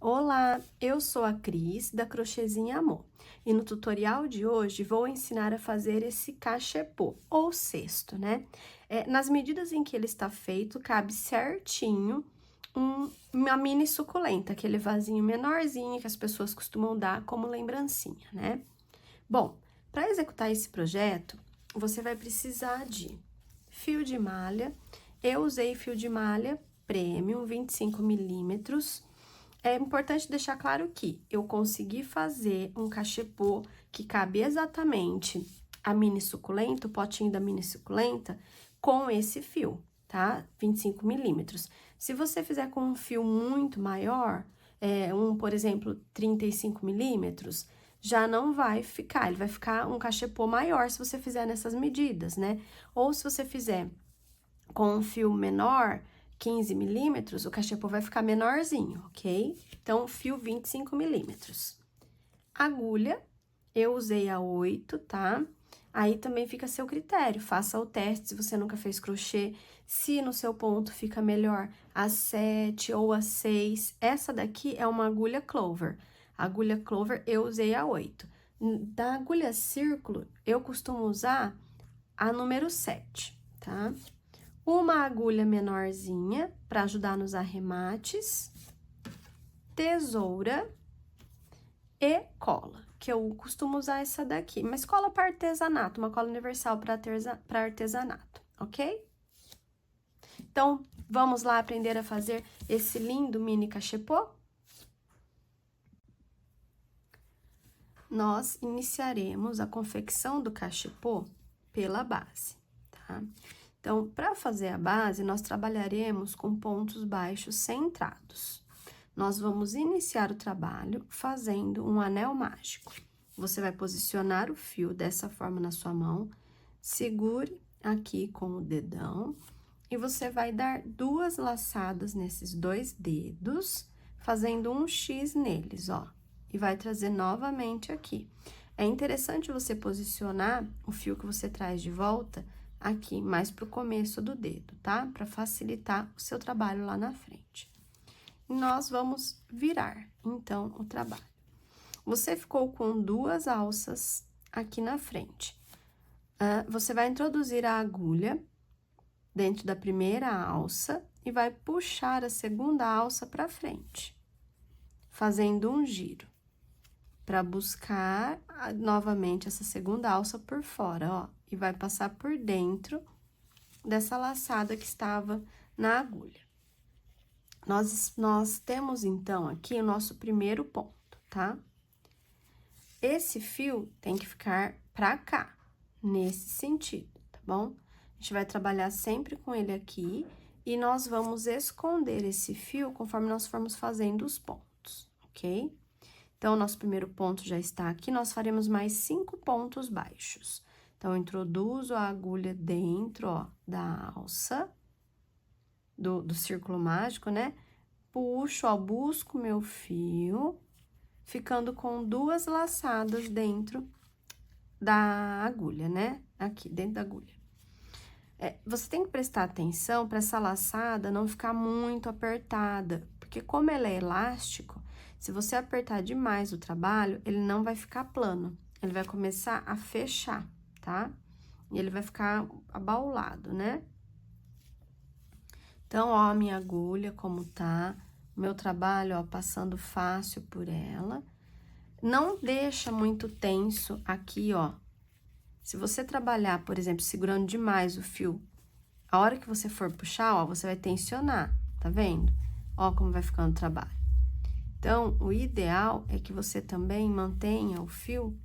Olá, eu sou a Cris, da Crochêzinho Amor, e no tutorial de hoje vou ensinar a fazer esse cachepô, ou cesto, né? Nas medidas em que ele está feito, cabe certinho uma mini suculenta, aquele vasinho menorzinho que as pessoas costumam dar como lembrancinha, né? Bom, para executar esse projeto, você vai precisar de fio de malha. Eu usei fio de malha Premium 25 milímetros. É importante deixar claro que eu consegui fazer um cachepô que cabe exatamente a mini suculenta, o potinho da mini suculenta, com esse fio, tá? 25 milímetros. Se você fizer com um fio muito maior, por exemplo, 35 milímetros, já não vai ficar, ele vai ficar um cachepô maior se você fizer nessas medidas, né? Ou se você fizer com um fio menor, 15 milímetros, o cachepô vai ficar menorzinho, ok? Então, fio 25 milímetros. Agulha, eu usei a 8, tá? Aí também fica a seu critério, faça o teste se você nunca fez crochê, se no seu ponto fica melhor a 7 ou a 6. Essa daqui é uma agulha Clover. A agulha Clover eu usei a 8. Da agulha círculo, eu costumo usar a número 7, tá? Uma agulha menorzinha para ajudar nos arremates, tesoura e cola, que eu costumo usar essa daqui, mas cola para artesanato, uma cola universal para artesanato, ok? Então, vamos lá aprender a fazer esse lindo mini cachepô? Nós iniciaremos a confecção do cachepô pela base, tá? Então, para fazer a base, nós trabalharemos com pontos baixos centrados. Nós vamos iniciar o trabalho fazendo um anel mágico. Você vai posicionar o fio dessa forma na sua mão, segure aqui com o dedão e você vai dar 2 laçadas nesses 2 dedos, fazendo um X neles, ó, e vai trazer novamente aqui. É interessante você posicionar o fio que você traz de volta aqui, mais pro começo do dedo, tá? Para facilitar o seu trabalho lá na frente. E nós vamos virar, então, o trabalho. Você ficou com 2 alças aqui na frente. Você vai introduzir a agulha dentro da primeira alça e vai puxar a segunda alça para frente, fazendo um giro, para buscar novamente essa segunda alça por fora, ó, e vai passar por dentro dessa laçada que estava na agulha. Nós temos, então, aqui o nosso primeiro ponto, tá? Esse fio tem que ficar pra cá, nesse sentido, tá bom? A gente vai trabalhar sempre com ele aqui e nós vamos esconder esse fio conforme nós formos fazendo os pontos, ok? Então, nosso primeiro ponto já está aqui, nós faremos mais 5 pontos baixos. Então, eu introduzo a agulha dentro, ó, da alça, do círculo mágico, né? Puxo, ó, busco meu fio, ficando com 2 laçadas dentro da agulha, né? Aqui, dentro da agulha. Você tem que prestar atenção para essa laçada não ficar muito apertada, porque como ela é elástico, se você apertar demais o trabalho, ele não vai ficar plano, ele vai começar a fechar, tá? E ele vai ficar abaulado, né? Então, ó, a minha agulha como tá, o meu trabalho, ó, passando fácil por ela. Não deixa muito tenso aqui, ó. Se você trabalhar, por exemplo, segurando demais o fio, a hora que você for puxar, ó, você vai tensionar, tá vendo? Ó como vai ficando o trabalho. Então, o ideal é que você também mantenha o fio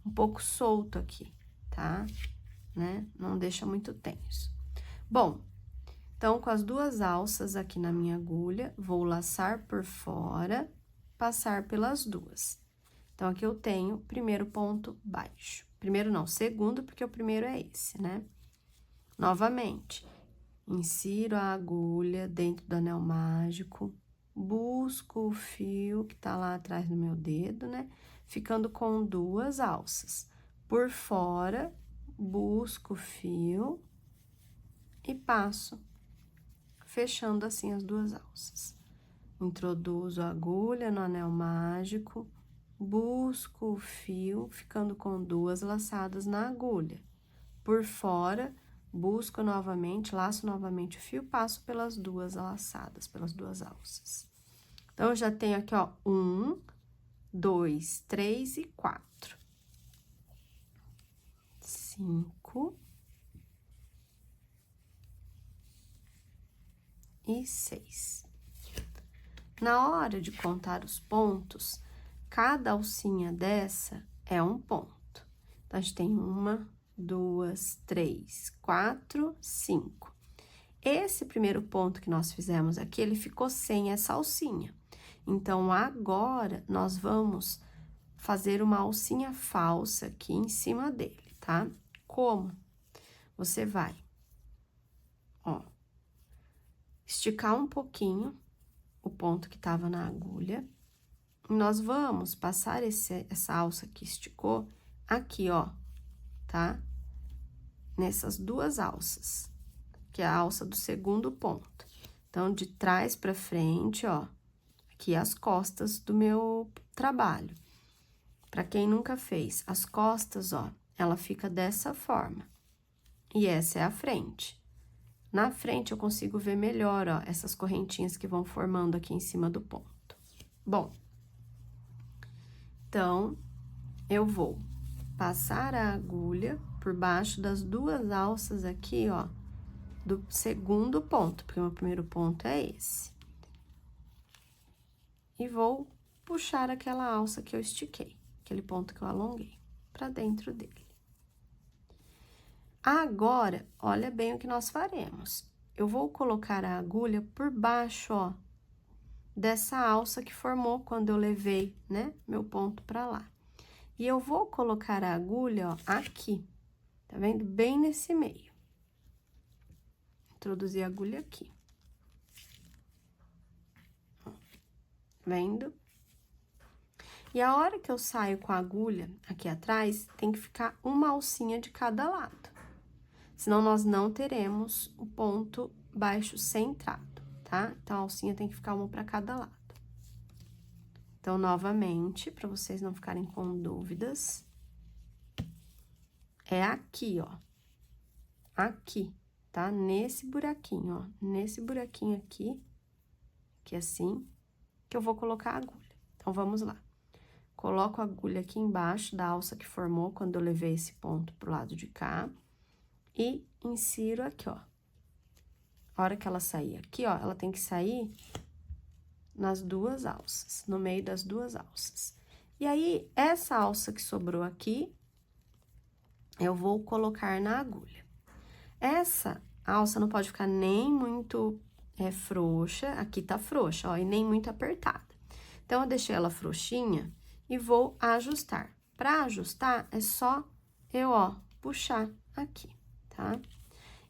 um pouco solto aqui, tá? Né? Não deixa muito tenso. Bom, então, com as 2 alças aqui na minha agulha, vou laçar por fora, passar pelas 2. Então, aqui eu tenho o primeiro ponto baixo. Primeiro não, segundo, porque o primeiro é esse, né? Novamente, insiro a agulha dentro do anel mágico, busco o fio que tá lá atrás do meu dedo, né? Ficando com 2 alças. Por fora, busco o fio e passo, fechando assim as 2 alças. Introduzo a agulha no anel mágico, busco o fio, ficando com 2 laçadas na agulha. Por fora, busco novamente, laço novamente o fio, passo pelas 2 laçadas, pelas 2 alças. Então, eu já tenho aqui, ó, 1, 2, 3 e 4. 5 e 6. Na hora de contar os pontos, cada alcinha dessa é um ponto. Então, a gente tem 1, 2, 3, 4, 5. Esse primeiro ponto que nós fizemos aqui, ele ficou sem essa alcinha. Então, agora, nós vamos fazer uma alcinha falsa aqui em cima dele, tá? Como? Você vai, ó, esticar um pouquinho o ponto que tava na agulha. E nós vamos passar essa alça que esticou aqui, ó, tá? Nessas 2 alças, que é a alça do segundo ponto. Então, de trás pra frente, ó, aqui as costas do meu trabalho. Pra quem nunca fez, as costas, ó, ela fica dessa forma. E essa é a frente. Na frente, eu consigo ver melhor, ó, essas correntinhas que vão formando aqui em cima do ponto. Bom, então, eu vou passar a agulha por baixo das 2 alças aqui, ó, do segundo ponto, porque o meu primeiro ponto é esse. E vou puxar aquela alça que eu estiquei, aquele ponto que eu alonguei, pra dentro dele. Agora, olha bem o que nós faremos. Eu vou colocar a agulha por baixo, ó, dessa alça que formou quando eu levei, né, meu ponto pra lá. E eu vou colocar a agulha, ó, aqui, tá vendo? Bem nesse meio. Introduzir a agulha aqui. Ó, vendo? E a hora que eu saio com a agulha aqui atrás, tem que ficar uma alcinha de cada lado. Senão, nós não teremos o ponto baixo centrado, tá? Então, a alcinha tem que ficar uma para cada lado. Então, novamente, para vocês não ficarem com dúvidas, é aqui, ó. Aqui, tá? Nesse buraquinho, ó. Nesse buraquinho aqui, que é assim, que eu vou colocar a agulha. Então, vamos lá. Coloco a agulha aqui embaixo da alça que formou quando eu levei esse ponto pro lado de cá. E insiro aqui, ó. A hora que ela sair aqui, ó, ela tem que sair nas 2 alças, no meio das 2 alças. E aí, essa alça que sobrou aqui, eu vou colocar na agulha. Essa alça não pode ficar nem muito frouxa, aqui tá frouxa, ó, e nem muito apertada. Então, eu deixei ela frouxinha e vou ajustar. Pra ajustar, é só eu, ó, puxar aqui. Tá?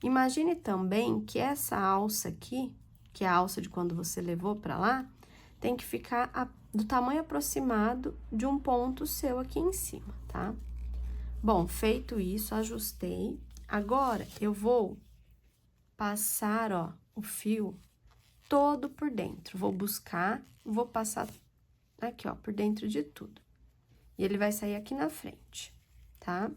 Imagine também que essa alça aqui, que é a alça de quando você levou pra lá, tem que ficar do tamanho aproximado de um ponto seu aqui em cima, tá? Bom, feito isso, ajustei. Agora, eu vou passar, ó, o fio todo por dentro. Vou buscar, vou passar aqui, ó, por dentro de tudo. E ele vai sair aqui na frente, tá?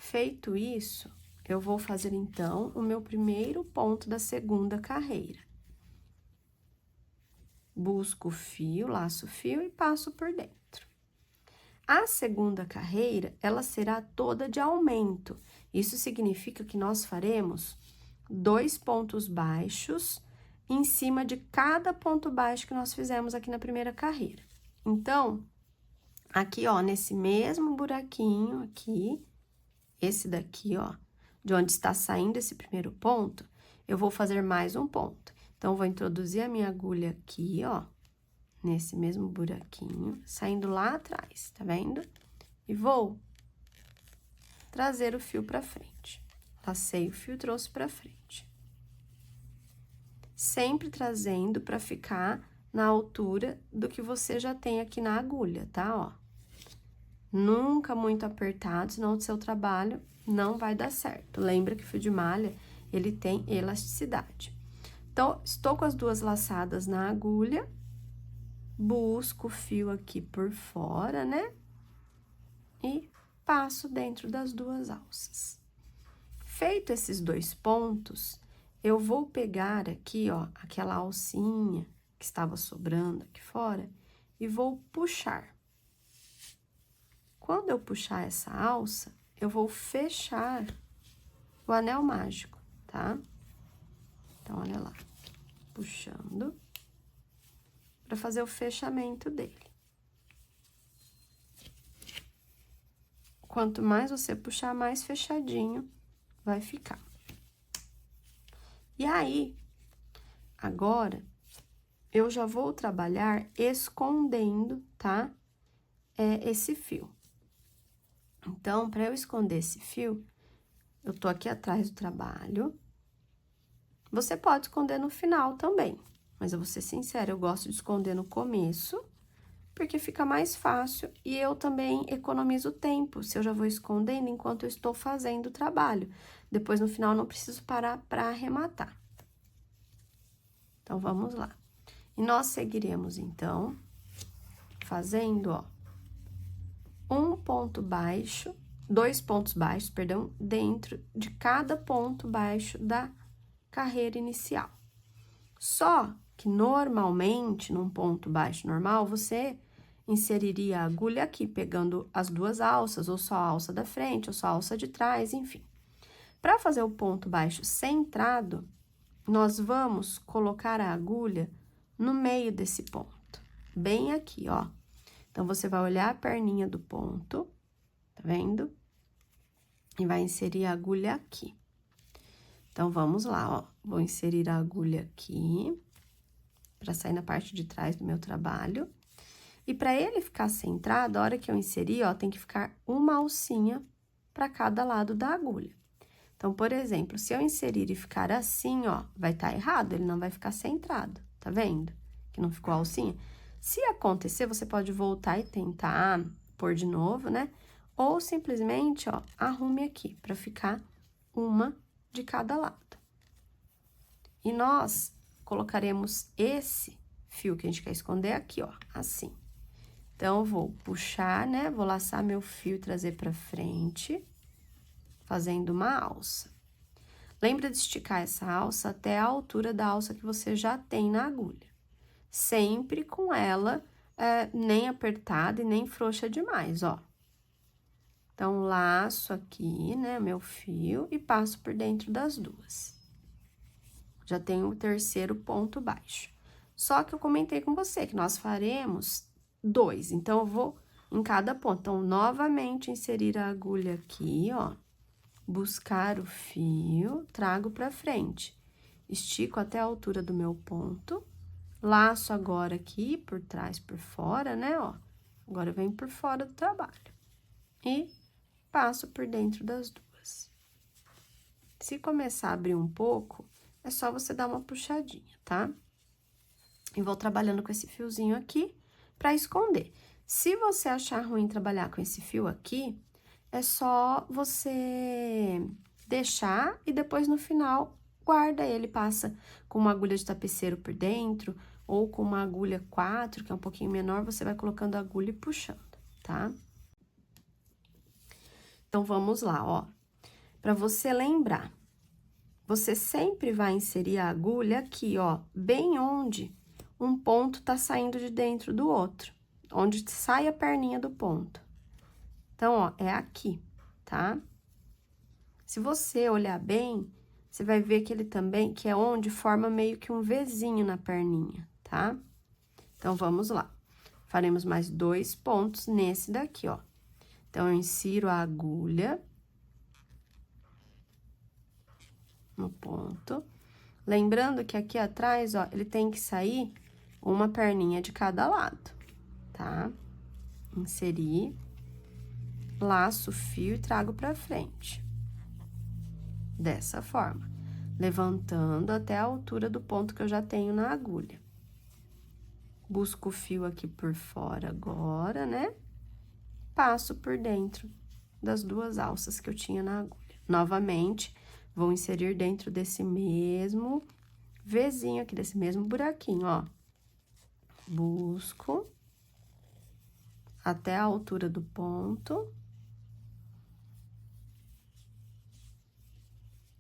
Feito isso, eu vou fazer, então, o meu primeiro ponto da segunda carreira. Busco o fio, laço o fio e passo por dentro. A segunda carreira, ela será toda de aumento. Isso significa que nós faremos 2 pontos baixos em cima de cada ponto baixo que nós fizemos aqui na primeira carreira. Então, aqui, ó, nesse mesmo buraquinho aqui, esse daqui, ó, de onde está saindo esse primeiro ponto, eu vou fazer mais um ponto. Então, vou introduzir a minha agulha aqui, ó, nesse mesmo buraquinho, saindo lá atrás, tá vendo? E vou trazer o fio pra frente. Passei o fio, trouxe pra frente. Sempre trazendo pra ficar na altura do que você já tem aqui na agulha, tá? Ó. Nunca muito apertado, senão o seu trabalho não vai dar certo. Lembra que o fio de malha, ele tem elasticidade. Então, estou com as duas laçadas na agulha, busco o fio aqui por fora, né? E passo dentro das duas alças. Feito esses 2 pontos, eu vou pegar aqui, ó, aquela alcinha que estava sobrando aqui fora e vou puxar. Quando eu puxar essa alça, eu vou fechar o anel mágico, tá? Então, olha lá, puxando para fazer o fechamento dele. Quanto mais você puxar, mais fechadinho vai ficar. E aí, agora, eu já vou trabalhar escondendo, tá? Esse fio. Então, para eu esconder esse fio, eu tô aqui atrás do trabalho. Você pode esconder no final também, mas eu vou ser sincera, eu gosto de esconder no começo, porque fica mais fácil e eu também economizo tempo, se eu já vou escondendo enquanto eu estou fazendo o trabalho. Depois, no final, não preciso parar para arrematar. Então, vamos lá. E nós seguiremos, então, fazendo, ó, 2 pontos baixos, perdão, dentro de cada ponto baixo da carreira inicial. Só que, normalmente, num ponto baixo normal, você inseriria a agulha aqui, pegando as 2 alças, ou só a alça da frente, ou só a alça de trás, enfim. Para fazer o ponto baixo centrado, nós vamos colocar a agulha no meio desse ponto, bem aqui, ó. Então, você vai olhar a perninha do ponto, tá vendo? E vai inserir a agulha aqui. Então, vamos lá, ó. Vou inserir a agulha aqui, para sair na parte de trás do meu trabalho. E para ele ficar centrado, a hora que eu inserir, ó, tem que ficar uma alcinha para cada lado da agulha. Então, por exemplo, se eu inserir e ficar assim, ó, vai estar errado, ele não vai ficar centrado, tá vendo? Que não ficou a alcinha. Se acontecer, você pode voltar e tentar pôr de novo, né? Ou simplesmente, ó, arrume aqui, para ficar uma de cada lado. E nós colocaremos esse fio que a gente quer esconder aqui, ó, assim. Então, eu vou puxar, né? Vou laçar meu fio e trazer pra frente, fazendo uma alça. Lembra de esticar essa alça até a altura da alça que você já tem na agulha. Sempre com ela nem apertada e nem frouxa demais, ó. Então, laço aqui, né, meu fio e passo por dentro das 2. Já tenho o 3º ponto baixo. Só que eu comentei com você que nós faremos 2, então, eu vou em cada ponto. Então, novamente, inserir a agulha aqui, ó, buscar o fio, trago pra frente. Estico até a altura do meu ponto, laço agora aqui, por trás, por fora, né, ó. Agora, eu venho por fora do trabalho. E passo por dentro das 2. Se começar a abrir um pouco, é só você dar uma puxadinha, tá? E vou trabalhando com esse fiozinho aqui pra esconder. Se você achar ruim trabalhar com esse fio aqui, é só você deixar e depois no final guarda ele, passa com uma agulha de tapeceiro por dentro ou com uma agulha 4, que é um pouquinho menor, você vai colocando a agulha e puxando, tá? Então, vamos lá, ó. Pra você lembrar, você sempre vai inserir a agulha aqui, ó, bem onde um ponto tá saindo de dentro do outro, onde sai a perninha do ponto. Então, ó, é aqui, tá? Se você olhar bem, você vai ver que ele também, que é onde forma meio que um Vzinho na perninha, tá? Então, vamos lá. Faremos mais 2 pontos nesse daqui, ó. Então, eu insiro a agulha no ponto. Lembrando que aqui atrás, ó, ele tem que sair uma perninha de cada lado, tá? Inserir, laço o fio e trago pra frente. Dessa forma, levantando até a altura do ponto que eu já tenho na agulha. Busco o fio aqui por fora agora, né? Passo por dentro das 2 alças que eu tinha na agulha. Novamente, vou inserir dentro desse mesmo Vzinho aqui desse mesmo buraquinho, ó. Busco até a altura do ponto.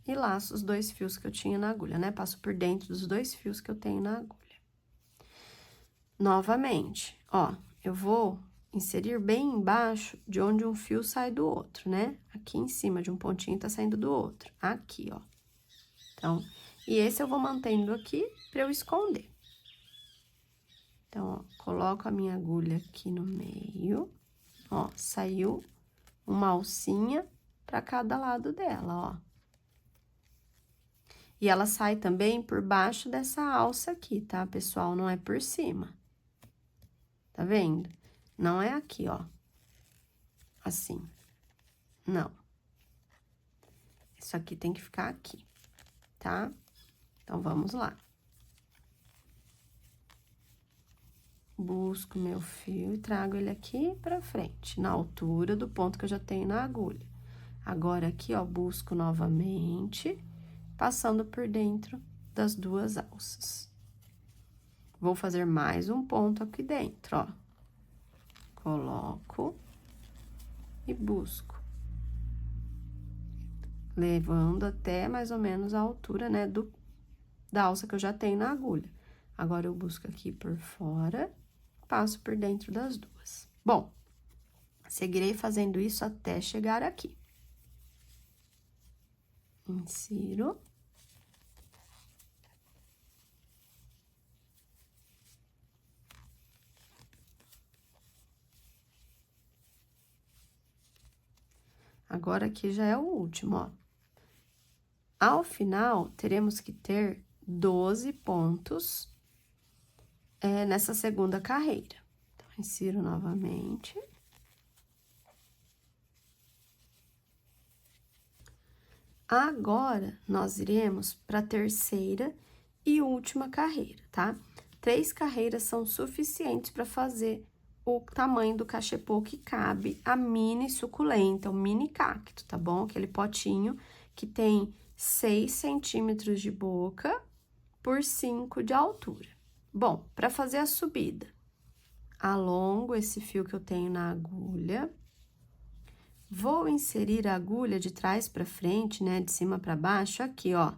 E laço os 2 fios que eu tinha na agulha, né? Passo por dentro dos 2 fios que eu tenho na agulha. Novamente, ó, eu vou inserir bem embaixo de onde um fio sai do outro, né? Aqui em cima de um pontinho tá saindo do outro. Aqui, ó. Então, e esse eu vou mantendo aqui pra eu esconder. Então, ó, coloco a minha agulha aqui no meio, ó, saiu uma alcinha pra cada lado dela, ó. E ela sai também por baixo dessa alça aqui, tá, pessoal? Não é por cima. Tá vendo? Não é aqui, ó. Assim. Não. Isso aqui tem que ficar aqui, tá? Então, vamos lá. Busco meu fio e trago ele aqui pra frente, na altura do ponto que eu já tenho na agulha. Agora, aqui, ó, busco novamente, passando por dentro das 2 alças. Vou fazer mais um ponto aqui dentro, ó. Coloco e busco. Levando até mais ou menos a altura, né, da alça que eu já tenho na agulha. Agora, eu busco aqui por fora, passo por dentro das 2. Bom, seguirei fazendo isso até chegar aqui. Insiro. Agora, aqui já é o último, ó. Ao final, teremos que ter 12 pontos nessa segunda carreira. Então, insiro novamente. Agora, nós iremos para a terceira e última carreira, tá? 3 carreiras são suficientes para fazer o tamanho do cachepô que cabe a mini suculenta, o mini cacto, tá bom? Aquele potinho que tem 6 centímetros de boca por 5 de altura. Bom, para fazer a subida, alongo esse fio que eu tenho na agulha. Vou inserir a agulha de trás para frente, né, de cima para baixo, aqui, ó,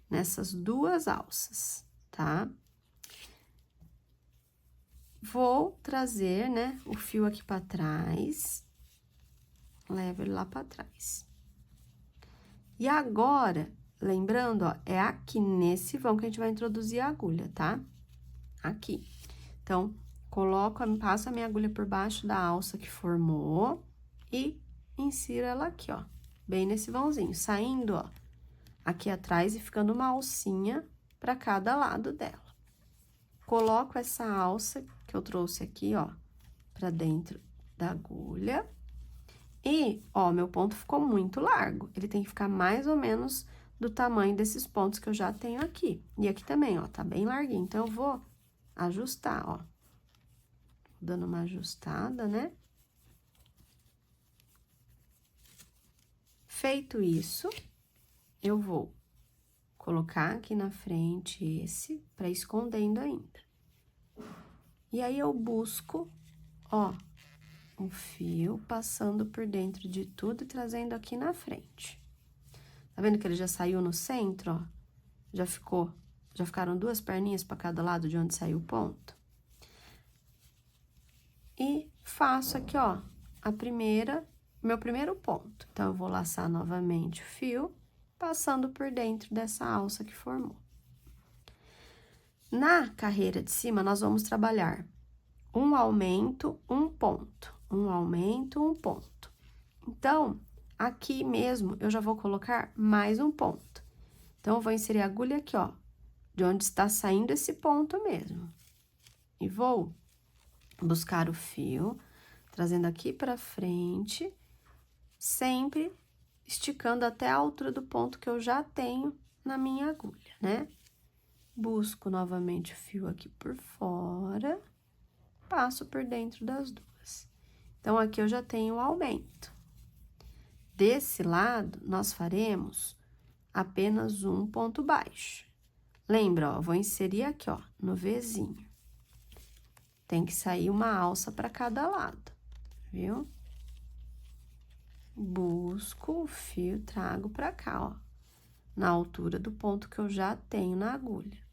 nessas 2 alças, tá? Vou trazer, né, o fio aqui para trás, levo ele lá para trás. E agora, lembrando, ó, é aqui nesse vão que a gente vai introduzir a agulha, tá? Aqui. Então, passo a minha agulha por baixo da alça que formou e insiro ela aqui, ó, bem nesse vãozinho, saindo, ó, aqui atrás e ficando uma alcinha para cada lado dela. Coloco essa alça que eu trouxe aqui, ó, pra dentro da agulha. E, ó, meu ponto ficou muito largo. Ele tem que ficar mais ou menos do tamanho desses pontos que eu já tenho aqui. E aqui também, ó, tá bem larguinho. Então, eu vou ajustar, ó. Dando uma ajustada, né? Feito isso, eu vou colocar aqui na frente esse, pra escondendo ainda. E aí, eu busco, ó, um fio passando por dentro de tudo e trazendo aqui na frente. Tá vendo que ele já saiu no centro, ó? Já ficaram 2 perninhas pra cada lado de onde saiu o ponto. E faço aqui, ó, meu primeiro ponto. Então, eu vou laçar novamente o fio, passando por dentro dessa alça que formou. Na carreira de cima, nós vamos trabalhar um aumento, um ponto. Um aumento, um ponto. Então, aqui mesmo, eu já vou colocar mais um ponto. Então, eu vou inserir a agulha aqui, ó, de onde está saindo esse ponto mesmo. E vou buscar o fio, trazendo aqui pra frente, sempre esticando até a altura do ponto que eu já tenho na minha agulha, né? Busco novamente o fio aqui por fora, passo por dentro das 2. Então, aqui eu já tenho o aumento. Desse lado, nós faremos apenas um ponto baixo. Lembra, ó, vou inserir aqui, ó, no Vzinho. Tem que sair uma alça para cada lado, viu? Busco o fio, trago pra cá, ó, na altura do ponto que eu já tenho na agulha.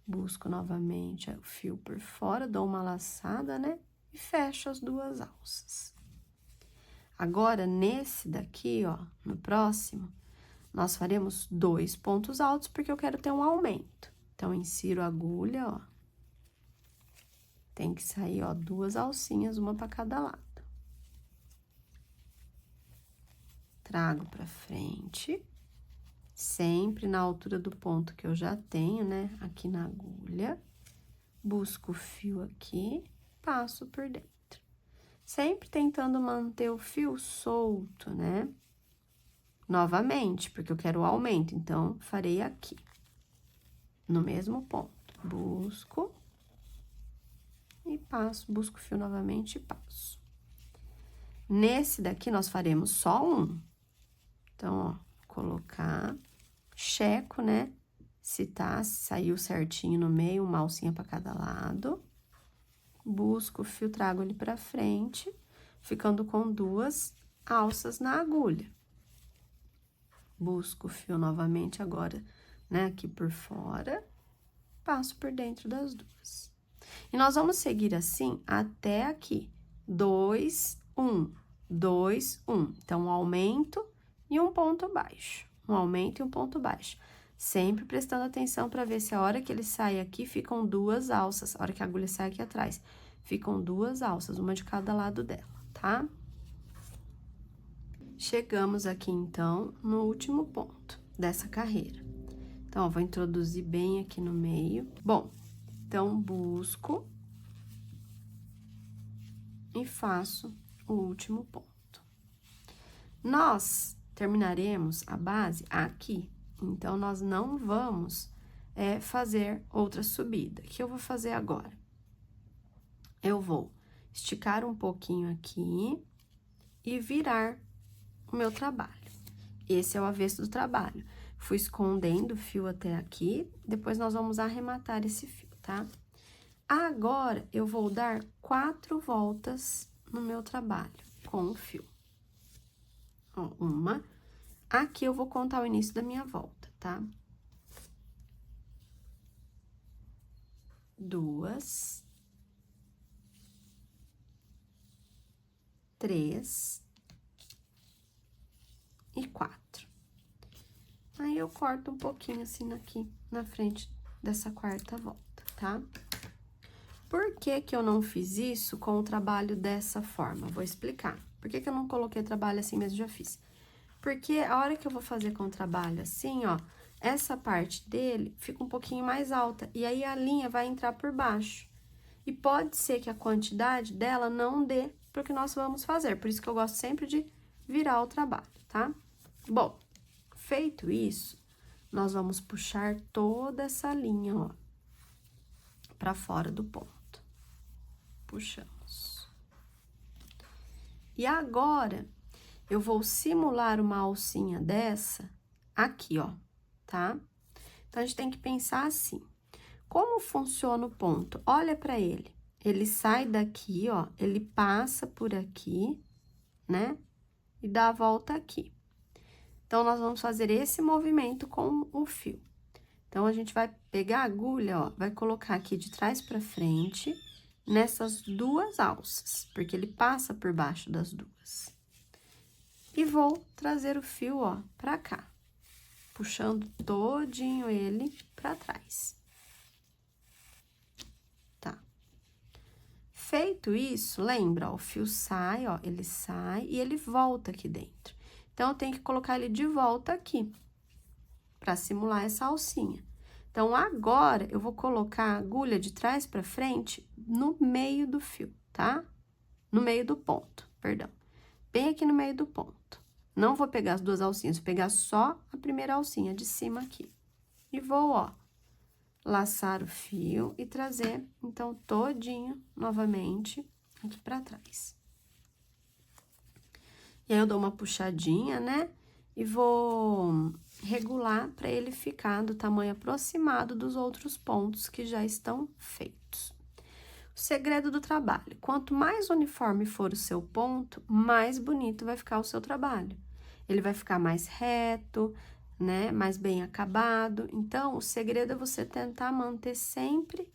Busco novamente o fio por fora, dou uma laçada, né? E fecho as duas alças. Agora, nesse daqui, ó, no próximo, nós faremos 2 pontos altos, porque eu quero ter um aumento. Então, insiro a agulha, ó. Tem que sair, ó, 2 alcinhas, uma para cada lado. Trago pra frente, sempre na altura do ponto que eu já tenho, né? Aqui na agulha. Busco o fio aqui, passo por dentro. Sempre tentando manter o fio solto, né? Novamente, porque eu quero o aumento, então, farei aqui. No mesmo ponto. Busco. E passo, busco o fio novamente e passo. Nesse daqui, nós faremos só um. Então, ó, colocar, checo, né? Se tá, se saiu certinho no meio, uma alcinha pra cada lado. Busco o fio, trago ele pra frente, ficando com 2 alças na agulha. Busco o fio novamente agora, né, aqui por fora, passo por dentro das 2. E nós vamos seguir assim até aqui, 2, 1, 2, 1. Então, um aumento e um ponto baixo, um aumento e um ponto baixo. Sempre prestando atenção para ver se a hora que ele sai aqui, ficam 2 alças. A hora que a agulha sai aqui atrás, ficam 2 alças, uma de cada lado dela, tá? Chegamos aqui, então, no último ponto dessa carreira. Então, ó, vou introduzir bem aqui no meio. Bom, então, busco e faço o último ponto. Nós terminaremos a base aqui, então, nós não vamos fazer outra subida. O que eu vou fazer agora? Eu vou esticar um pouquinho aqui e virar o meu trabalho. Esse é o avesso do trabalho. Fui escondendo o fio até aqui, depois nós vamos arrematar esse fio, tá? Agora, eu vou dar 4 voltas no meu trabalho com o fio. Ó, uma. Aqui eu vou contar o início da minha volta, tá? 2, 3 e 4. Aí, eu corto um pouquinho assim aqui na frente dessa 4ª volta, tá? Por que que eu não fiz isso com o trabalho dessa forma? Vou explicar. Por que que eu não coloquei trabalho assim mesmo, já fiz? Porque a hora que eu vou fazer com o trabalho assim, ó, essa parte dele fica um pouquinho mais alta, e aí a linha vai entrar por baixo. E pode ser que a quantidade dela não dê pro que nós vamos fazer, por isso que eu gosto sempre de virar o trabalho, tá? Bom, feito isso, nós vamos puxar toda essa linha, ó, pra fora do ponto. Puxamos. E agora, eu vou simular uma alcinha dessa aqui, ó, tá? Então, a gente tem que pensar assim. Como funciona o ponto? Olha pra ele. Ele sai daqui, ó, ele passa por aqui, né? E dá a volta aqui. Então, nós vamos fazer esse movimento com o fio. Então, a gente vai pegar a agulha, ó, vai colocar aqui de trás pra frente, nessas 2 alças, porque ele passa por baixo das 2. E vou trazer o fio, ó, pra cá, puxando todinho ele pra trás. Tá. Feito isso, lembra, ó, o fio sai, ó, ele sai e ele volta aqui dentro. Então, eu tenho que colocar ele de volta aqui, pra simular essa alcinha. Então, agora, eu vou colocar a agulha de trás pra frente no meio do fio, tá? No meio do ponto, perdão. Bem aqui no meio do ponto. Não vou pegar as 2 alcinhas, vou pegar só a primeira alcinha de cima aqui. E vou, ó, laçar o fio e trazer, então, todinho, novamente, aqui pra trás. E aí, eu dou uma puxadinha, né? E vou regular para ele ficar do tamanho aproximado dos outros pontos que já estão feitos. O segredo do trabalho: quanto mais uniforme for o seu ponto, mais bonito vai ficar o seu trabalho. Ele vai ficar mais reto, né? Mais bem acabado. Então, o segredo é você tentar manter sempre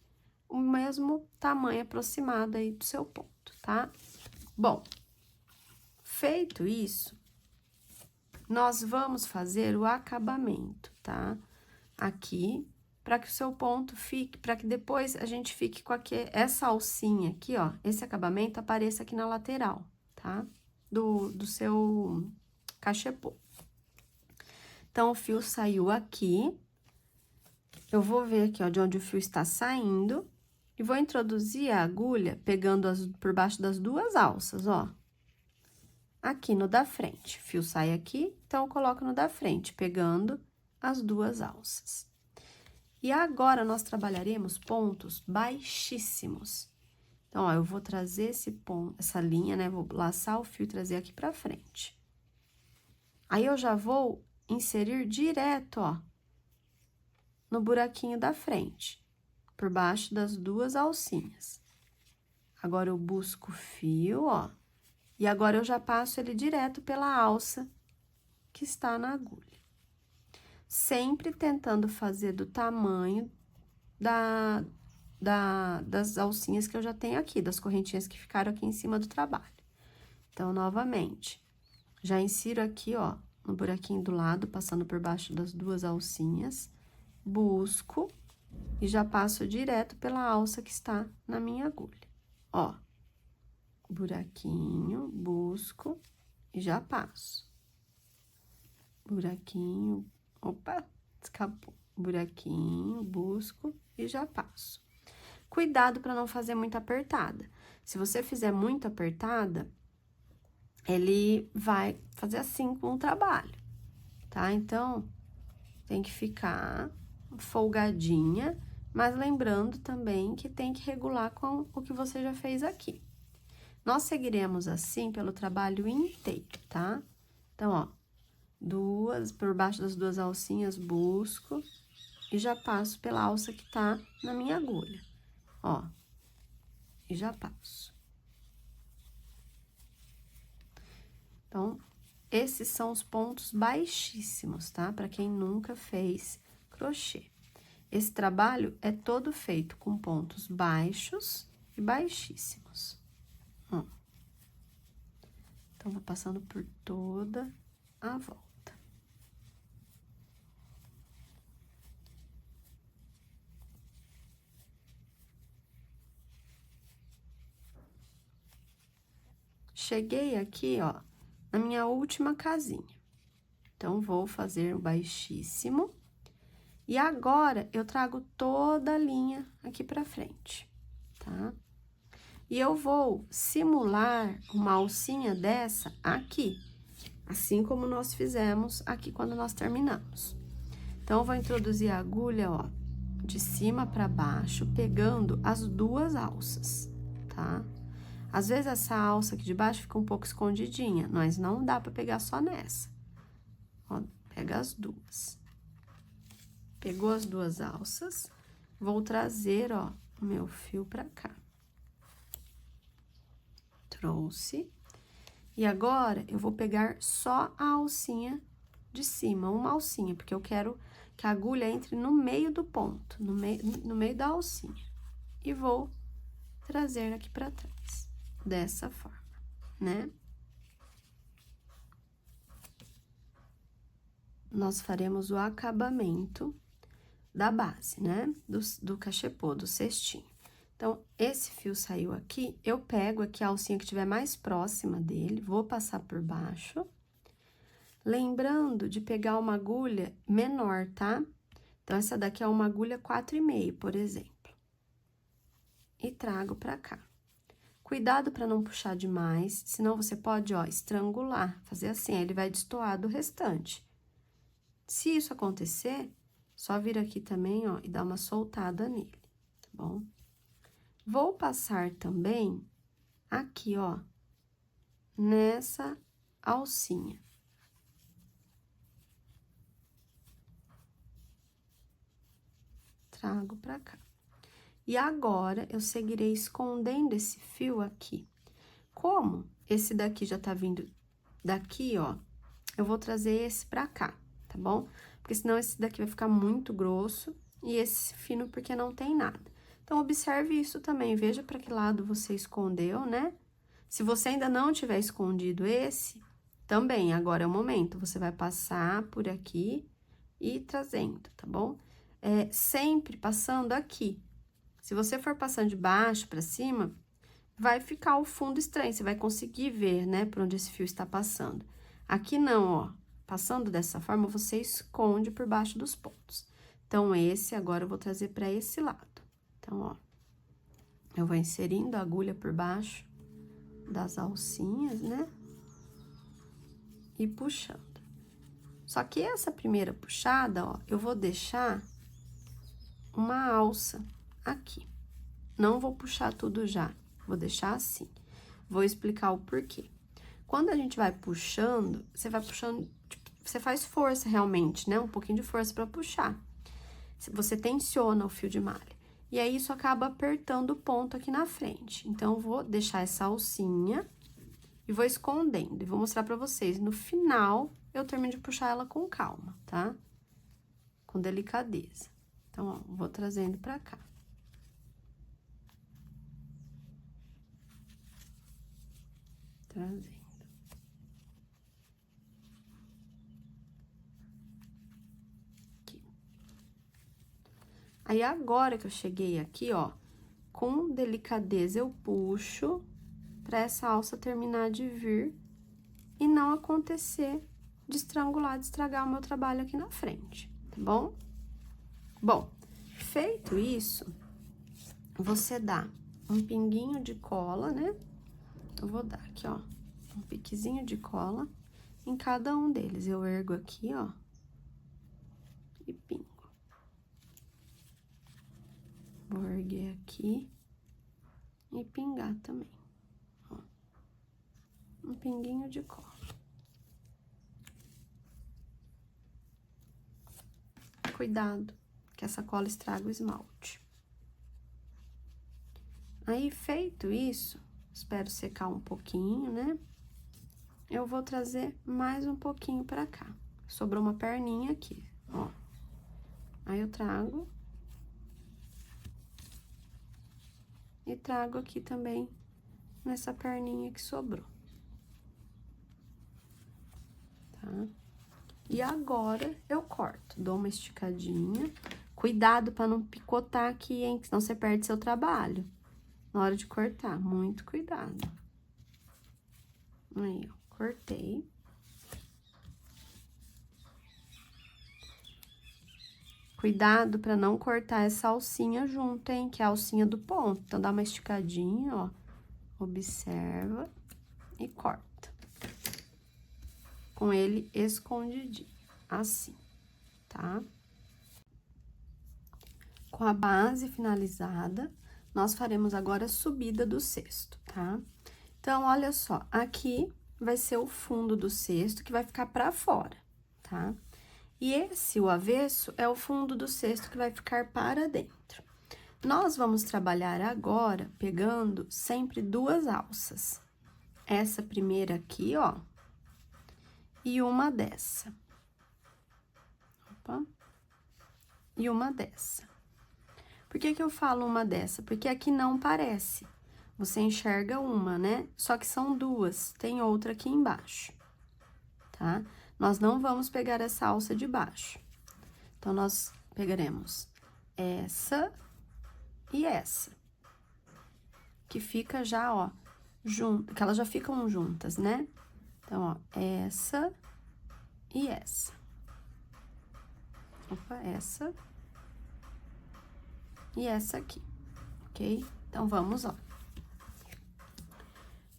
o mesmo tamanho aproximado aí do seu ponto, tá? Bom, feito isso, nós vamos fazer o acabamento, tá? Aqui, para que o seu ponto fique, para que depois a gente fique com essa alcinha aqui, ó, esse acabamento apareça aqui na lateral, tá? Do seu cachepô. Então, o fio saiu aqui. Eu vou ver aqui, ó, de onde o fio está saindo. E vou introduzir a agulha pegando por baixo das duas alças, ó. Aqui no da frente. O fio sai aqui, então, eu coloco no da frente, pegando as duas alças. E agora, nós trabalharemos pontos baixíssimos. Então, ó, eu vou trazer esse ponto, essa linha, né? Vou laçar o fio e trazer aqui pra frente. Aí, eu já vou inserir direto, ó, no buraquinho da frente, por baixo das duas alcinhas. Agora, eu busco o fio, ó, e agora eu já passo ele direto pela alça que está na agulha. Sempre tentando fazer do tamanho das alcinhas que eu já tenho aqui, das correntinhas que ficaram aqui em cima do trabalho. Então, novamente, já insiro aqui, ó, no buraquinho do lado, passando por baixo das duas alcinhas, busco e já passo direto pela alça que está na minha agulha. Ó, buraquinho, busco e já passo. Buraquinho, opa, escapou. Buraquinho, busco e já passo. Cuidado para não fazer muito apertada. Se você fizer muito apertada, ele vai fazer assim com o trabalho, tá? Então, tem que ficar folgadinha, mas lembrando também que tem que regular com o que você já fez aqui. Nós seguiremos assim pelo trabalho inteiro, tá? Então, ó, por baixo das duas alcinhas, busco e já passo pela alça que tá na minha agulha, ó, e já passo. Então, esses são os pontos baixíssimos, tá? Para quem nunca fez crochê. Esse trabalho é todo feito com pontos baixos e baixíssimos. Então, vou passando por toda a volta. Cheguei aqui, ó, na minha última casinha. Então, vou fazer o baixíssimo. E agora, eu trago toda a linha aqui pra frente, tá? E eu vou simular uma alcinha dessa aqui, assim como nós fizemos aqui quando nós terminamos. Então, eu vou introduzir a agulha, ó, de cima pra baixo, pegando as duas alças, tá? Às vezes, essa alça aqui de baixo fica um pouco escondidinha, mas não dá pra pegar só nessa. Ó, pega as duas. Pegou as duas alças, vou trazer, ó, o meu fio pra cá. Trouxe. E agora, eu vou pegar só a alcinha de cima, uma alcinha, porque eu quero que a agulha entre no meio do ponto, no meio da alcinha. E vou trazer aqui pra trás, dessa forma, né? Nós faremos o acabamento da base, né? Do cachepô, do cestinho. Então, esse fio saiu aqui, eu pego aqui a alcinha que estiver mais próxima dele, vou passar por baixo. Lembrando de pegar uma agulha menor, tá? Então, essa daqui é uma agulha 4,5, por exemplo. E trago pra cá. Cuidado pra não puxar demais, senão você pode, ó, estrangular, fazer assim, aí ele vai destoar do restante. Se isso acontecer, só vir aqui também, ó, e dar uma soltada nele, tá bom? Vou passar também aqui, ó, nessa alcinha. trago pra cá. E agora, eu seguirei escondendo esse fio aqui. Como esse daqui já tá vindo daqui, ó, eu vou trazer esse pra cá, tá bom? Porque senão esse daqui vai ficar muito grosso e esse fino porque não tem nada. Então, observe isso também, veja pra que lado você escondeu, né? Se você ainda não tiver escondido esse, também, agora é o momento, você vai passar por aqui e trazendo, tá bom? Sempre passando aqui. Se você for passando de baixo pra cima, vai ficar o fundo estranho, você vai conseguir ver, né, por onde esse fio está passando. Aqui não, ó, passando dessa forma, você esconde por baixo dos pontos. Então, esse agora eu vou trazer para esse lado. Então, ó, eu vou inserindo a agulha por baixo das alcinhas, né? E puxando. Só que essa primeira puxada, ó, eu vou deixar uma alça aqui. Não vou puxar tudo já, vou deixar assim. Vou explicar o porquê. Quando a gente vai puxando, você vai puxando, tipo, você faz força realmente, né? Um pouquinho de força para puxar. Você tensiona o fio de malha. E aí, isso acaba apertando o ponto aqui na frente. Então, eu vou deixar essa alcinha e vou escondendo. E vou mostrar pra vocês. No final, eu termino de puxar ela com calma, tá? Com delicadeza. Então, ó, vou trazendo pra cá. Trazendo. Aqui. Aí, agora que eu cheguei aqui, ó, com delicadeza eu puxo pra essa alça terminar de vir e não acontecer de estrangular, de estragar o meu trabalho aqui na frente, tá bom? Bom, feito isso, você dá um pinguinho de cola, né? Eu vou dar aqui, ó, um piquezinho de cola em cada um deles. Eu ergo aqui, ó, e pingo. Vou erguer aqui e pingar também, ó. Um pinguinho de cola. Cuidado, que essa cola estraga o esmalte. Aí, feito isso, espero secar um pouquinho, né? Eu vou trazer mais um pouquinho pra cá. Sobrou uma perninha aqui, ó. Aí, eu trago. E trago aqui também nessa perninha que sobrou. Tá? E agora, eu corto. Dou uma esticadinha. Cuidado pra não picotar aqui, hein? Senão você perde seu trabalho. Na hora de cortar, muito cuidado. Aí, ó, cortei. Cuidado pra não cortar essa alcinha junto, hein? Que é a alcinha do ponto. Então, dá uma esticadinha, ó. Observa e corta. Com ele escondidinho, assim, tá? Com a base finalizada, nós faremos agora a subida do cesto, tá? Então, olha só, aqui vai ser o fundo do cesto que vai ficar pra fora, tá? E esse, o avesso, é o fundo do cesto que vai ficar para dentro. Nós vamos trabalhar agora pegando sempre duas alças. Essa primeira aqui, ó, e uma dessa. Opa. E uma dessa. Por que que eu falo uma dessa? Porque aqui não parece. Você enxerga uma, né? Só que são duas, tem outra aqui embaixo, tá? Nós não vamos pegar essa alça de baixo. Então, nós pegaremos essa e essa. Que fica já, ó, junto, que elas já ficam juntas, né? Então, ó, essa e essa. Opa, essa e essa aqui, ok? Então, vamos lá.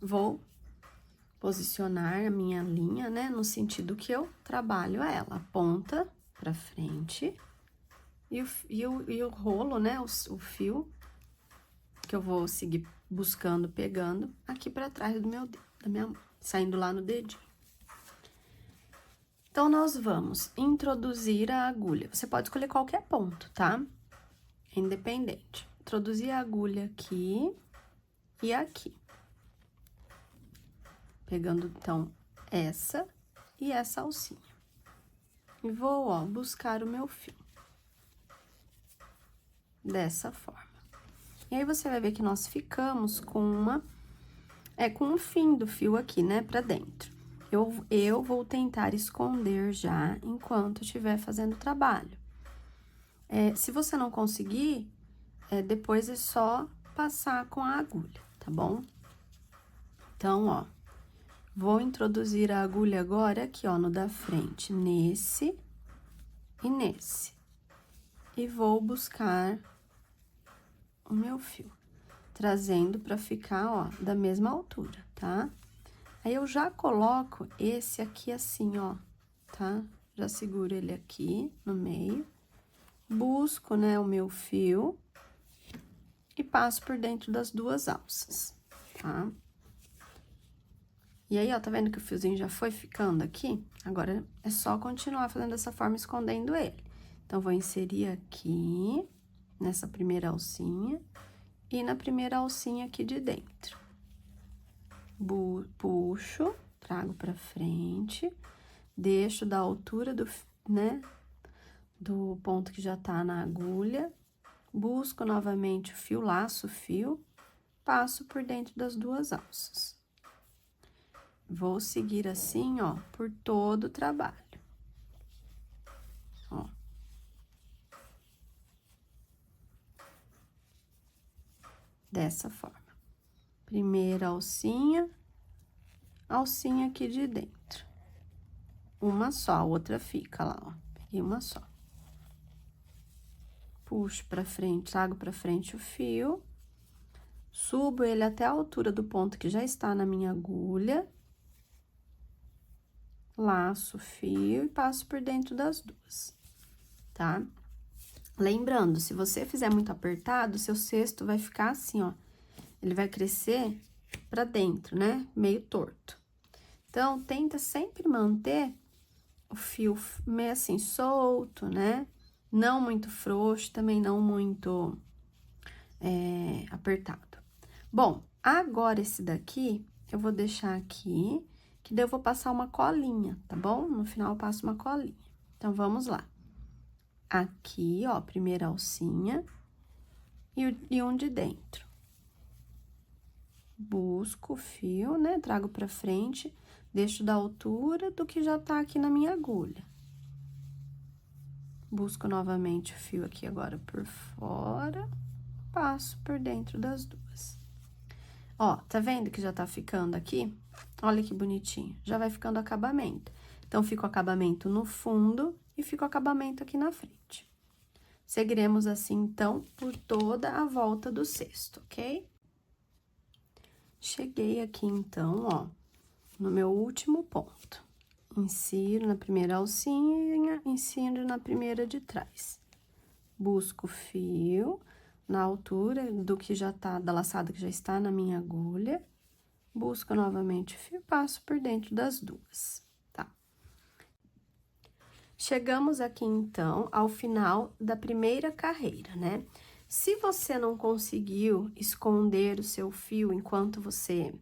Vou posicionar a minha linha, né, no sentido que eu trabalho ela, a ponta pra frente e o rolo, né, o fio que eu vou seguir buscando, pegando aqui pra trás do meu dedo, da minha mão, saindo lá no dedinho. Então, nós vamos introduzir a agulha. Você pode escolher qualquer ponto, tá? independente. Introduzir a agulha aqui e aqui. Pegando, então, essa e essa alcinha. E vou, ó, buscar o meu fio. Dessa forma. E aí, você vai ver que nós ficamos com com o fim do fio aqui, né, pra dentro. Eu vou tentar esconder já enquanto estiver fazendo o trabalho. Se você não conseguir, depois é só passar com a agulha, tá bom? Então, ó, vou introduzir a agulha agora aqui, ó, no da frente, nesse e nesse. E vou buscar o meu fio, trazendo pra ficar, ó, da mesma altura, tá? Aí, eu já coloco esse aqui assim, ó, tá? Já seguro ele aqui no meio, busco, né, o meu fio e passo por dentro das duas alças, tá? E aí, ó, tá vendo que o fiozinho já foi ficando aqui? Agora, é só continuar fazendo dessa forma, escondendo ele. Então, vou inserir aqui, nessa primeira alcinha, e na primeira alcinha aqui de dentro. Puxo, trago pra frente, deixo da altura do ponto que já tá na agulha, busco novamente o fio, laço o fio, passo por dentro das duas alças. Vou seguir assim, ó, por todo o trabalho. Ó. Dessa forma. Primeira alcinha aqui de dentro. Uma só, a outra fica lá, ó. Peguei uma só. Puxo pra frente, trago pra frente o fio. Subo ele até a altura do ponto que já está na minha agulha. Laço o fio e passo por dentro das duas, tá? Lembrando, se você fizer muito apertado, seu cesto vai ficar assim, ó. Ele vai crescer pra dentro, né? Meio torto. Então, tenta sempre manter o fio meio assim, solto, né? Não muito frouxo, também não muito apertado. Bom, agora esse daqui, eu vou deixar aqui, que daí eu vou passar uma colinha, tá bom? No final, eu passo uma colinha. Então, vamos lá. Aqui, ó, primeira alcinha e um de dentro. Busco o fio, né? Trago pra frente, deixo da altura do que já tá aqui na minha agulha. Busco novamente o fio aqui agora por fora, passo por dentro das duas. Ó, tá vendo que já tá ficando aqui? Olha que bonitinho, já vai ficando acabamento. Então, fica o acabamento no fundo e fica o acabamento aqui na frente. Seguiremos assim, então, por toda a volta do cesto, ok? Cheguei aqui, então, ó, no meu último ponto. Insiro na primeira alcinha, insiro na primeira de trás. Busco o fio na altura do que já tá, da laçada que já está na minha agulha. Busco novamente o fio, passo por dentro das duas, tá? Chegamos aqui, então, ao final da primeira carreira, né? Se você não conseguiu esconder o seu fio enquanto você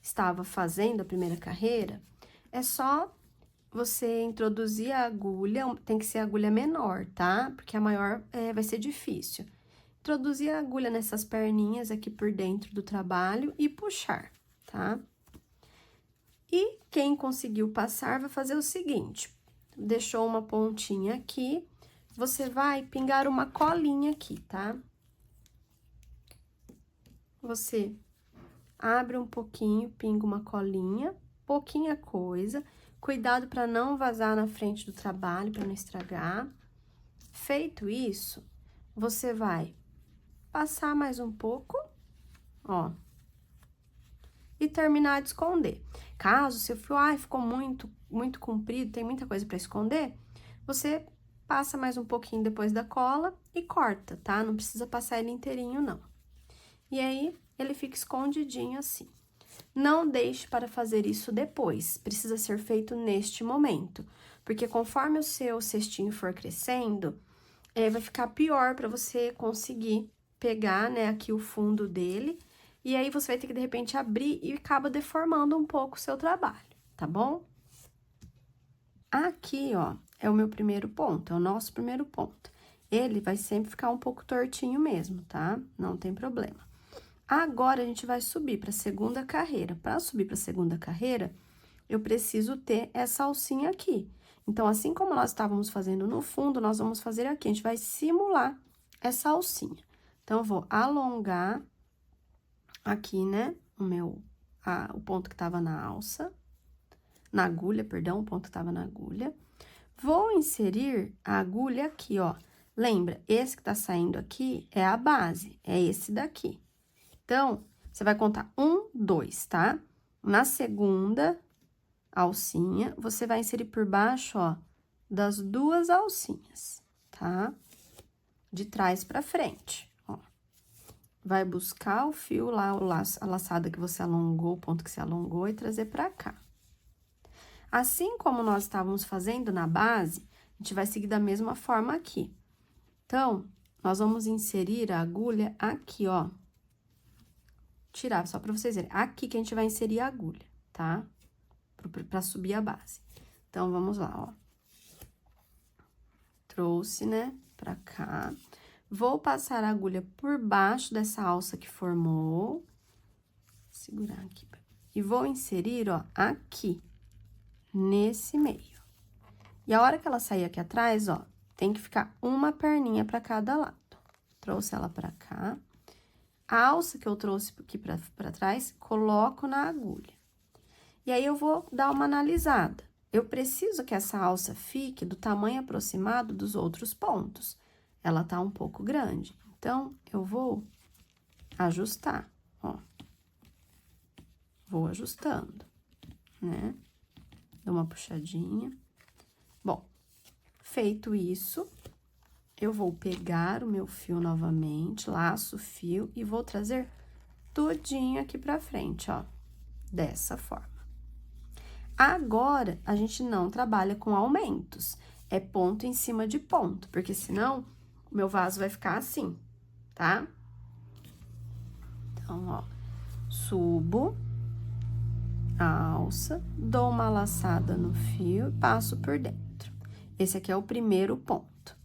estava fazendo a primeira carreira, é só você introduzir a agulha, tem que ser a agulha menor, tá? Porque a maior vai ser difícil. Introduzir a agulha nessas perninhas aqui por dentro do trabalho e puxar, tá? E quem conseguiu passar vai fazer o seguinte, deixou uma pontinha aqui, você vai pingar uma colinha aqui, tá? Você abre um pouquinho, pinga uma colinha, pouquinha coisa, cuidado para não vazar na frente do trabalho, para não estragar. Feito isso, você vai passar mais um pouco, ó, e terminar de esconder. Caso seu fio, ficou muito comprido, tem muita coisa para esconder, você passa mais um pouquinho depois da cola e corta, tá? Não precisa passar ele inteirinho, não. E aí, ele fica escondidinho assim. Não deixe para fazer isso depois, precisa ser feito neste momento, porque conforme o seu cestinho for crescendo, vai ficar pior pra você conseguir pegar, né, aqui o fundo dele. E aí, você vai ter que, de repente, abrir e acaba deformando um pouco o seu trabalho, tá bom? Aqui, ó, é o meu primeiro ponto, é o nosso primeiro ponto. Ele vai sempre ficar um pouco tortinho mesmo, tá? Não tem problema. Agora, a gente vai subir para a segunda carreira. Para subir para a segunda carreira, eu preciso ter essa alcinha aqui. Então, assim como nós estávamos fazendo no fundo, nós vamos fazer aqui. A gente vai simular essa alcinha. Então, eu vou alongar aqui, né, o ponto que tava na alça, na agulha, perdão, o ponto que tava na agulha. Vou inserir a agulha aqui, ó. Lembra, esse que tá saindo aqui é a base, é esse daqui. Então, você vai contar 1, 2, tá? Na segunda alcinha, você vai inserir por baixo, ó, das 2 alcinhas, tá? De trás pra frente, ó. Vai buscar o fio lá, a laçada que você alongou, o ponto que você alongou, e trazer pra cá. Assim como nós estávamos fazendo na base, a gente vai seguir da mesma forma aqui. Então, nós vamos inserir a agulha aqui, ó. Tirar, só pra vocês verem. Aqui que a gente vai inserir a agulha, tá? Pra subir a base. Então, vamos lá, ó. Trouxe, né, pra cá. Vou passar a agulha por baixo dessa alça que formou. Segurar aqui. E vou inserir, ó, aqui, nesse meio. E a hora que ela sair aqui atrás, ó, tem que ficar uma perninha pra cada lado. Trouxe ela pra cá. A alça que eu trouxe aqui pra trás, coloco na agulha. E aí, eu vou dar uma analisada. Eu preciso que essa alça fique do tamanho aproximado dos outros pontos. Ela tá um pouco grande. Então, eu vou ajustar, ó. Vou ajustando, né? Dou uma puxadinha. Bom, feito isso, eu vou pegar o meu fio novamente, laço o fio e vou trazer tudinho aqui pra frente, ó. Dessa forma. Agora, a gente não trabalha com aumentos. É ponto em cima de ponto, porque senão o meu vaso vai ficar assim, tá? Então, ó, subo a alça, dou uma laçada no fio e passo por dentro. Esse aqui é o primeiro ponto.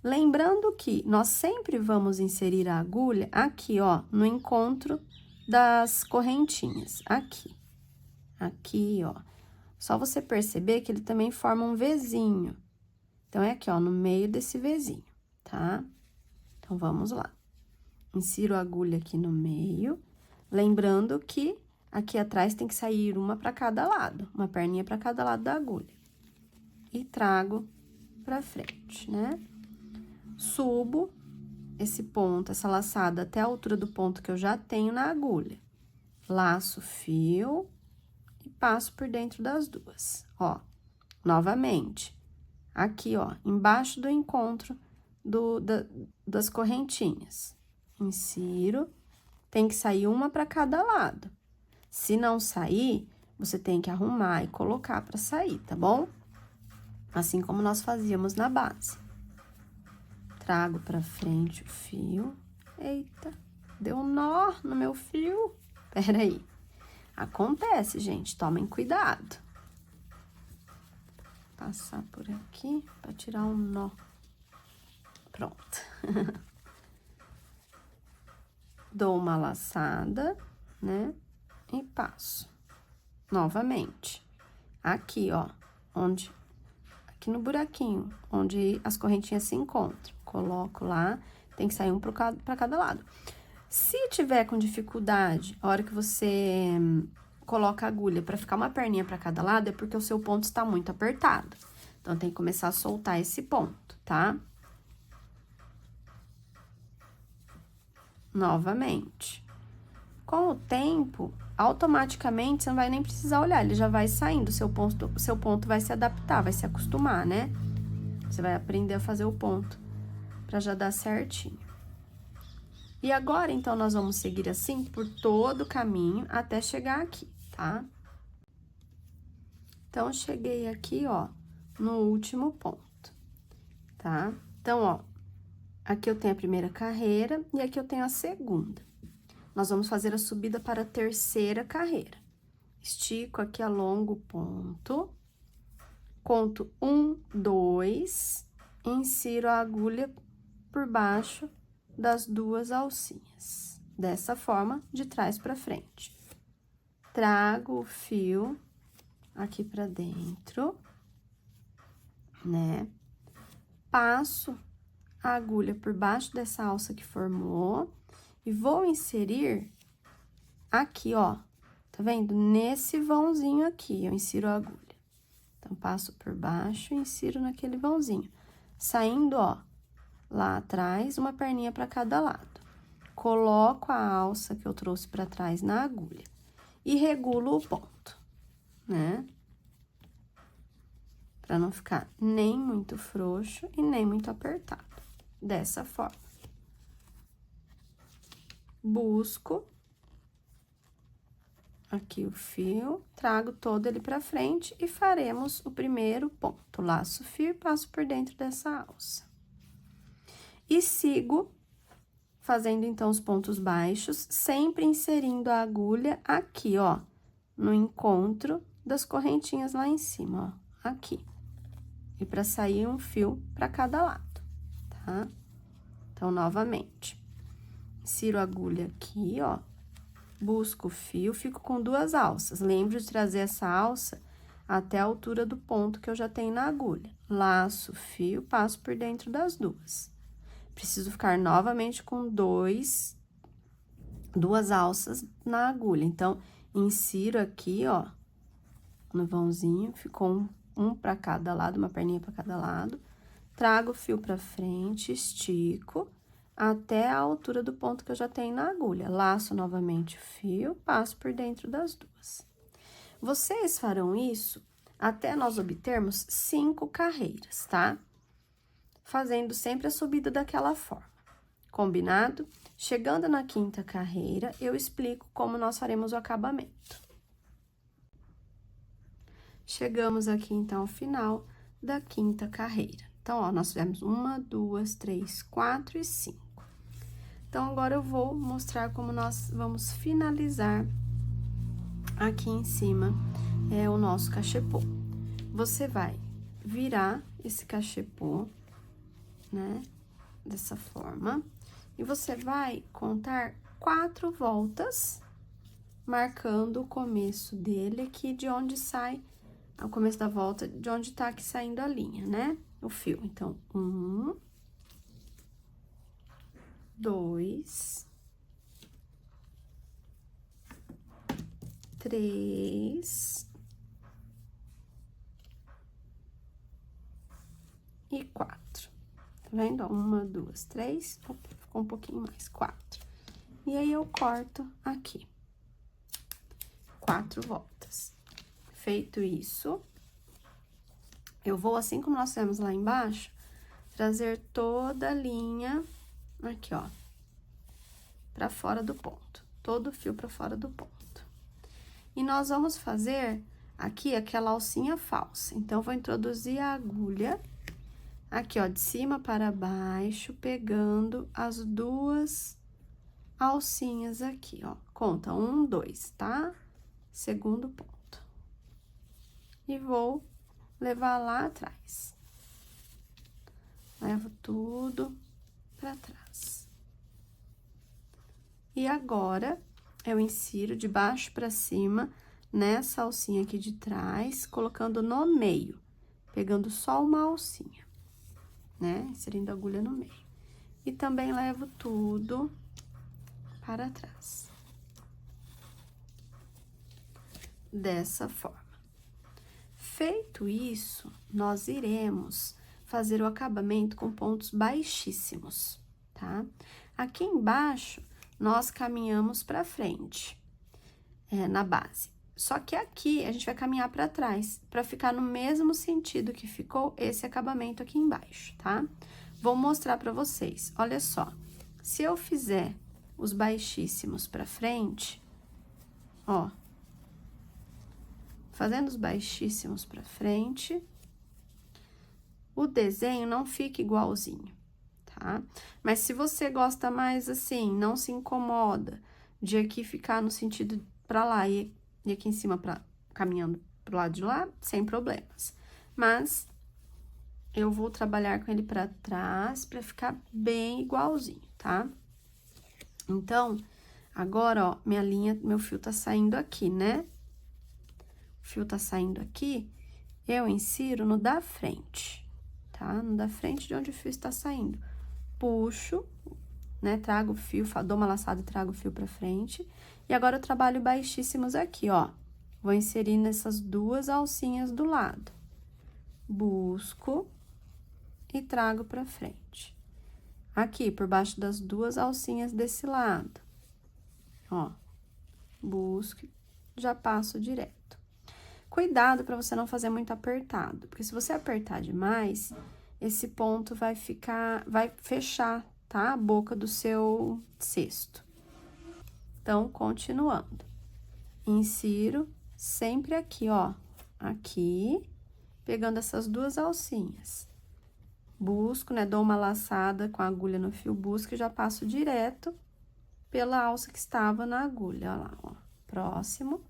Lembrando que nós sempre vamos inserir a agulha aqui, ó, no encontro das correntinhas, aqui. Aqui, ó. Só você perceber que ele também forma um Vzinho. Então, é aqui, ó, no meio desse Vzinho, tá? Então, vamos lá. Insiro a agulha aqui no meio, lembrando que aqui atrás tem que sair uma para cada lado, uma perninha para cada lado da agulha. E trago pra frente, né? Subo esse ponto, essa laçada até a altura do ponto que eu já tenho na agulha. Laço o fio e passo por dentro das duas, ó. Novamente, aqui, ó, embaixo do encontro das correntinhas. Insiro, tem que sair uma para cada lado. Se não sair, você tem que arrumar e colocar para sair, tá bom? Assim como nós fazíamos na base. Trago pra frente o fio. Eita, deu um nó no meu fio. Peraí. Acontece, gente, tomem cuidado. Passar por aqui pra tirar um nó. Pronto. Dou uma laçada, né? E passo. Novamente. Aqui, ó, aqui no buraquinho, onde as correntinhas se encontram. Coloco lá, tem que sair um para cada lado. Se tiver com dificuldade, a hora que você coloca a agulha para ficar uma perninha para cada lado, é porque o seu ponto está muito apertado. Então, tem que começar a soltar esse ponto, tá? Novamente. Com o tempo, automaticamente, você não vai nem precisar olhar, ele já vai saindo, seu ponto vai se adaptar, vai se acostumar, né? Você vai aprender a fazer o ponto pra já dar certinho. E agora, então, nós vamos seguir assim por todo o caminho até chegar aqui, tá? Então, cheguei aqui, ó, no último ponto, tá? Então, ó, Aqui eu tenho a primeira carreira e aqui eu tenho a segunda. Nós vamos fazer a subida para a terceira carreira. Estico aqui, alongo o ponto, conto 1, 2, insiro a agulha por baixo das duas alcinhas. Dessa forma, de trás para frente. Trago o fio aqui pra dentro, né? Passo a agulha por baixo dessa alça que formou e vou inserir aqui, ó. Tá vendo? Nesse vãozinho aqui, eu insiro a agulha. Então, passo por baixo e insiro naquele vãozinho. Saindo, ó, lá atrás, uma perninha para cada lado. Coloco a alça que eu trouxe pra trás na agulha e regulo o ponto, né? Pra não ficar nem muito frouxo e nem muito apertado. Dessa forma. Busco aqui o fio, trago todo ele pra frente e faremos o primeiro ponto. Laço o fio e passo por dentro dessa alça. E sigo fazendo, então, os pontos baixos, sempre inserindo a agulha aqui, ó, no encontro das correntinhas lá em cima, ó, aqui. E pra sair um fio pra cada lado, tá? Então, novamente, insiro a agulha aqui, ó, busco o fio, fico com duas alças. Lembro de trazer essa alça até a altura do ponto que eu já tenho na agulha. Laço o fio, passo por dentro das duas. Preciso ficar novamente com duas alças na agulha. Então, insiro aqui, ó, no vãozinho, ficou um para cada lado, uma perninha para cada lado. Trago o fio pra frente, estico até a altura do ponto que eu já tenho na agulha. Laço novamente o fio, passo por dentro das duas. Vocês farão isso até nós obtermos 5 carreiras, tá? Fazendo sempre a subida daquela forma. Combinado? Chegando na 5ª carreira, eu explico como nós faremos o acabamento. Chegamos aqui, então, ao final da 5ª carreira. Então, ó, nós fizemos 1, 2, 3, 4 e 5. Então, agora eu vou mostrar como nós vamos finalizar aqui em cima o nosso cachepô. Você vai virar esse cachepô, né, dessa forma, e você vai contar 4 voltas, marcando o começo dele aqui, de onde sai, o começo da volta, de onde tá aqui saindo a linha, né, o fio. Então, 1, 2, 3 e 4. Tá vendo? 1, 2, 3, opa, ficou um pouquinho mais, 4. E aí, eu corto aqui. 4 voltas. Feito isso, eu vou, assim como nós fizemos lá embaixo, trazer toda a linha aqui, ó, pra fora do ponto. Todo o fio pra fora do ponto. E nós vamos fazer aqui aquela alcinha falsa. Então, vou introduzir a agulha aqui, ó, de cima para baixo, pegando as duas alcinhas aqui, ó. Conta 1, 2, tá? Segundo ponto. E vou levar lá atrás. Levo tudo pra trás. E agora, eu insiro de baixo pra cima nessa alcinha aqui de trás, colocando no meio, pegando só uma alcinha, né? Inserindo a agulha no meio. E também levo tudo para trás. Dessa forma. Feito isso, nós iremos fazer o acabamento com pontos baixíssimos, tá? Aqui embaixo, nós caminhamos pra frente, na base. Só que aqui, a gente vai caminhar pra trás, pra ficar no mesmo sentido que ficou esse acabamento aqui embaixo, tá? Vou mostrar pra vocês, olha só. Se eu fizer os baixíssimos pra frente, ó, fazendo os baixíssimos pra frente, o desenho não fica igualzinho, tá? tá? Mas se você gosta mais assim, não se incomoda de aqui ficar no sentido pra lá e aqui em cima caminhando pro lado de lá, sem problemas. Mas eu vou trabalhar com ele pra trás pra ficar bem igualzinho, tá? Então, agora, ó, meu fio tá saindo aqui, né? O fio tá saindo aqui, eu insiro no da frente, tá? No da frente de onde o fio está saindo. Puxo, né? Trago o fio, dou uma laçada e trago o fio pra frente. E agora, eu trabalho baixíssimos aqui, ó. Vou inserir nessas duas alcinhas do lado. Busco e trago pra frente. Aqui, por baixo das duas alcinhas desse lado. Ó, busco, já passo direto. Cuidado pra você não fazer muito apertado, porque se você apertar demais, esse ponto vai fechar, tá? A boca do seu cesto. Então, continuando. Insiro sempre aqui, ó, aqui, pegando essas duas alcinhas. Busco, né, dou uma laçada com a agulha no fio, busco e já passo direto pela alça que estava na agulha, ó lá, ó. Próximo.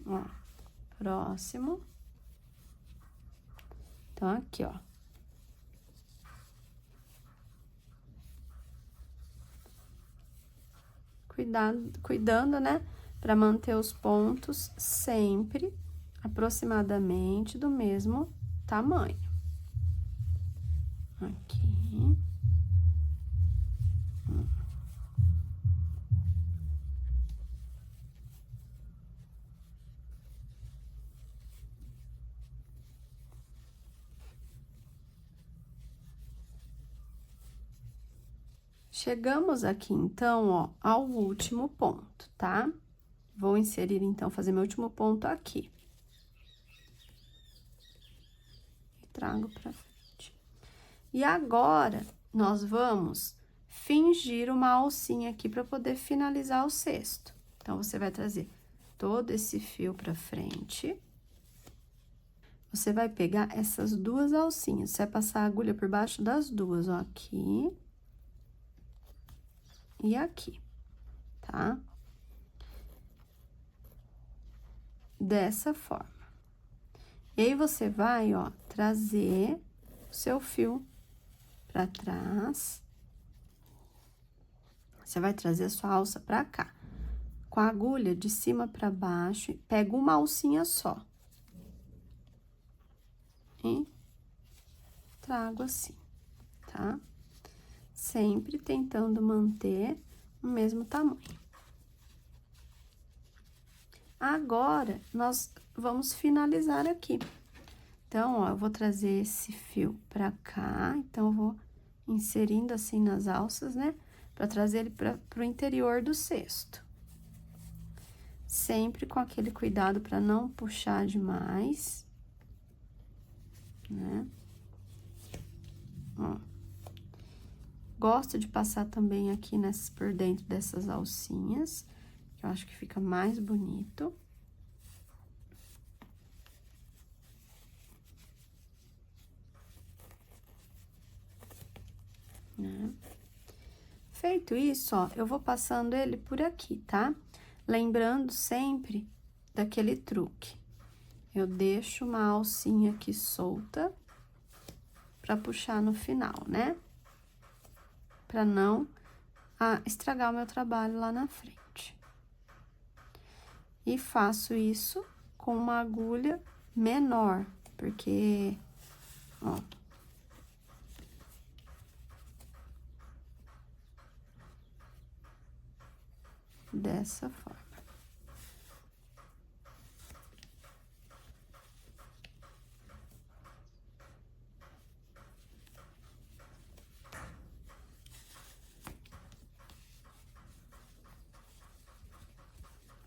Ó, próximo. Então, aqui, ó. Cuidando, né, pra manter os pontos sempre aproximadamente do mesmo tamanho. Aqui. Chegamos aqui, então, ó, ao último ponto, tá? Vou inserir, então, fazer meu último ponto aqui. E trago pra frente. E agora, nós vamos fingir uma alcinha aqui pra poder finalizar o cesto. Então, você vai trazer todo esse fio pra frente. Você vai pegar essas duas alcinhas, você vai passar a agulha por baixo das duas, ó, aqui. E aqui, tá? Dessa forma. E aí, você vai, ó, trazer o seu fio pra trás. Você vai trazer a sua alça pra cá. Com a agulha de cima pra baixo, pega uma alcinha só. E trago assim, tá? Sempre tentando manter o mesmo tamanho. Agora, nós vamos finalizar aqui. Então, ó, eu vou trazer esse fio pra cá, então, eu vou inserindo assim nas alças, né? Pra trazer ele pro interior do cesto. Sempre com aquele cuidado pra não puxar demais, né? Ó. Gosto de passar também aqui por dentro dessas alcinhas, que eu acho que fica mais bonito. Né? Feito isso, ó, eu vou passando ele por aqui, tá? Lembrando sempre daquele truque. Eu deixo uma alcinha aqui solta pra puxar no final, né? Pra não estragar o meu trabalho lá na frente. E faço isso com uma agulha menor, porque, ó, dessa forma.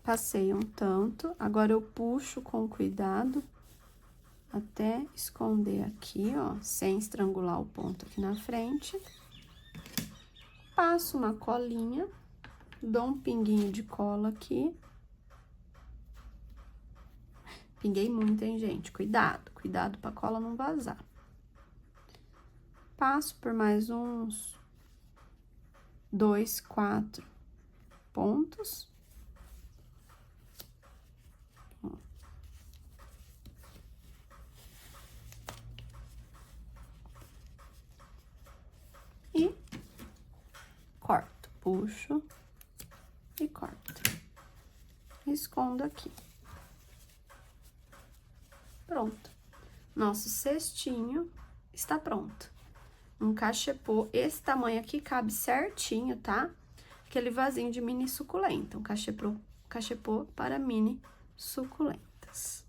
Passei um tanto, agora eu puxo com cuidado até esconder aqui, ó, sem estrangular o ponto aqui na frente. Passo uma colinha, dou um pinguinho de cola aqui. Pinguei muito, hein, gente? Cuidado pra cola não vazar. passo por mais uns 2, 4 pontos. E corto, puxo e corto. Escondo aqui. Pronto. Nosso cestinho está pronto. Um cachepô, esse tamanho aqui cabe certinho, tá? Aquele vasinho de mini suculenta, um cachepô para mini suculentas.